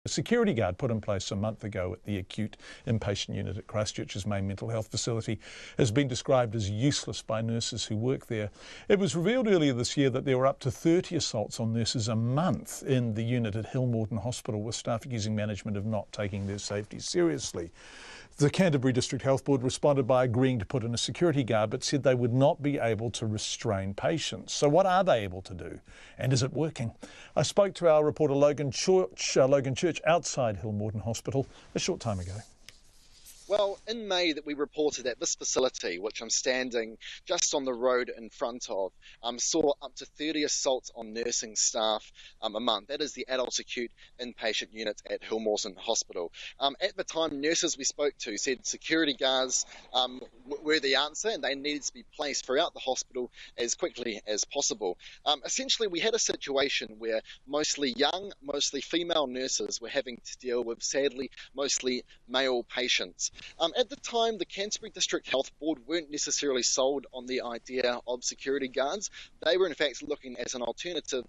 A security guard put in place a month ago at the acute inpatient unit at Christchurch's main mental health facility has been described as useless by nurses who work there. It was revealed earlier this year that there were up to 30 assaults on nurses a month in the unit at Hillmorton Hospital, with staff accusing management of not taking their safety seriously. The Canterbury District Health Board responded by agreeing to put in a security guard, but said they would not be able to restrain patients. So what are they able to do? And is it working? I spoke to our reporter Logan Church outside Hillmorton Hospital a short time ago. Well, in May that we reported that this facility, which I'm standing just on the road in front of, saw up to 30 assaults on nursing staff a month. That is the adult acute inpatient unit at Hillmorton Hospital. At the time, nurses we spoke to said security guards were the answer, and they needed to be placed throughout the hospital as quickly as possible. Essentially, we had a situation where mostly young, mostly female nurses were having to deal with, sadly, mostly male patients. At the time, the Canterbury District Health Board weren't necessarily sold on the idea of security guards. They were in fact looking at an alternative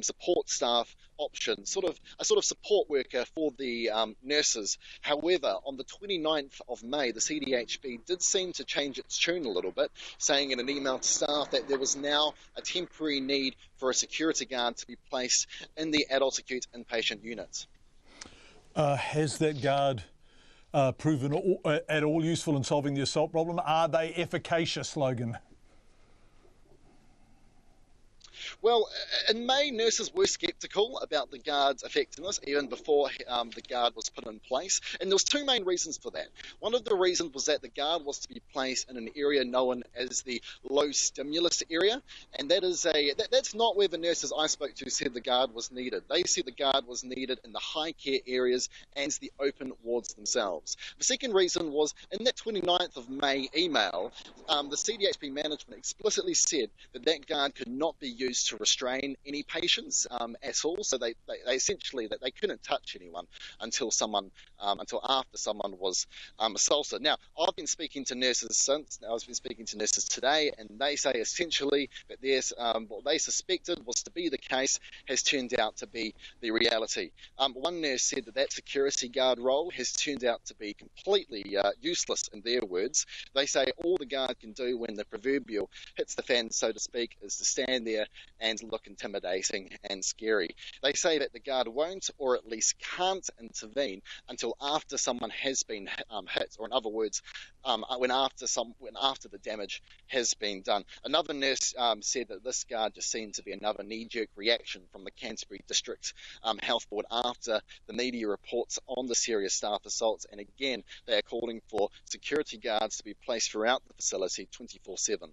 support staff option, a sort of support worker for the nurses. However, on the 29th of May, the CDHB did seem to change its tune a little bit, saying in an email to staff that there was now a temporary need for a security guard to be placed in the adult acute inpatient unit. Has that guard proven at all useful in solving the assault problem? Are they efficacious, Logan? Well, in May, nurses were sceptical about the guard's effectiveness even before the guard was put in place. And there was two main reasons for that. One of the reasons was that the guard was to be placed in an area known as the low stimulus area. And that's not where the nurses I spoke to said the guard was needed. They said the guard was needed in the high care areas and the open wards themselves. The second reason was in that 29th of May email, the CDHB management explicitly said that that guard could not be used to restrain any patients at all, so they essentially that they couldn't touch anyone until after someone was assaulted. Now, I've been speaking to nurses since. I've been speaking to nurses today, and they say essentially that there's what they suspected was to be the case has turned out to be the reality. One nurse said that security guard role has turned out to be completely useless in their words. They say all the guard can do when the proverbial hits the fan, so to speak, is to stand there and look intimidating and scary. They say that the guard won't, or at least can't, intervene until after someone has been hit, or in other words, when after the damage has been done. Another nurse said that this guard just seemed to be another knee-jerk reaction from the Canterbury District Health Board after the media reports on the serious staff assaults, and again, they are calling for security guards to be placed throughout the facility 24/7.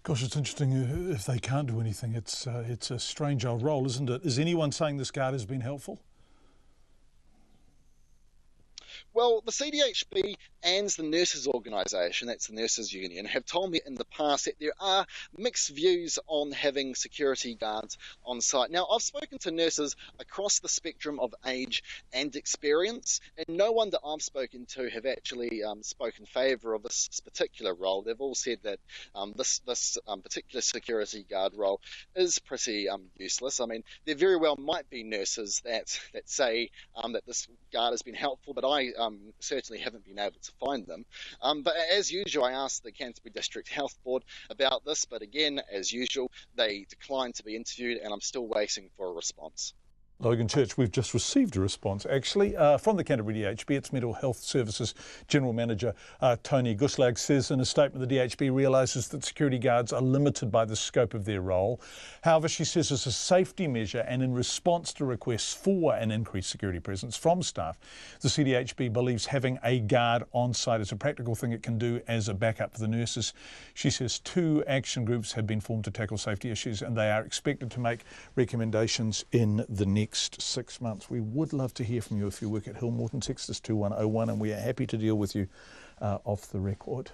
Gosh, it's interesting if they can't do anything. It's a strange old role, isn't it? Is anyone saying this guard has been helpful? Well, the CDHB and the nurses organisation, that's the nurses union, have told me in the past that there are mixed views on having security guards on site. Now, I've spoken to nurses across the spectrum of age and experience, and no one that I've spoken to have actually spoken in favour of this particular role. They've all said that this particular security guard role is pretty useless. I mean, there very well might be nurses that say that this guard has been helpful, but I certainly haven't been able to find them. But as usual, I asked the Canterbury District Health Board about this, but again, as usual, they declined to be interviewed, and I'm still waiting for a response. Logan Church, we've just received a response actually from the Canterbury DHB. Its Mental Health Services General Manager Tony Guslag says in a statement the DHB realises that security guards are limited by the scope of their role. However, she says as a safety measure and in response to requests for an increased security presence from staff, the CDHB believes having a guard on site is a practical thing it can do as a backup for the nurses. She says 2 action groups have been formed to tackle safety issues, and they are expected to make recommendations in the next 6 months. We would love to hear from you if you work at Hillmorton. Text us 2101 and we are happy to deal with you off the record.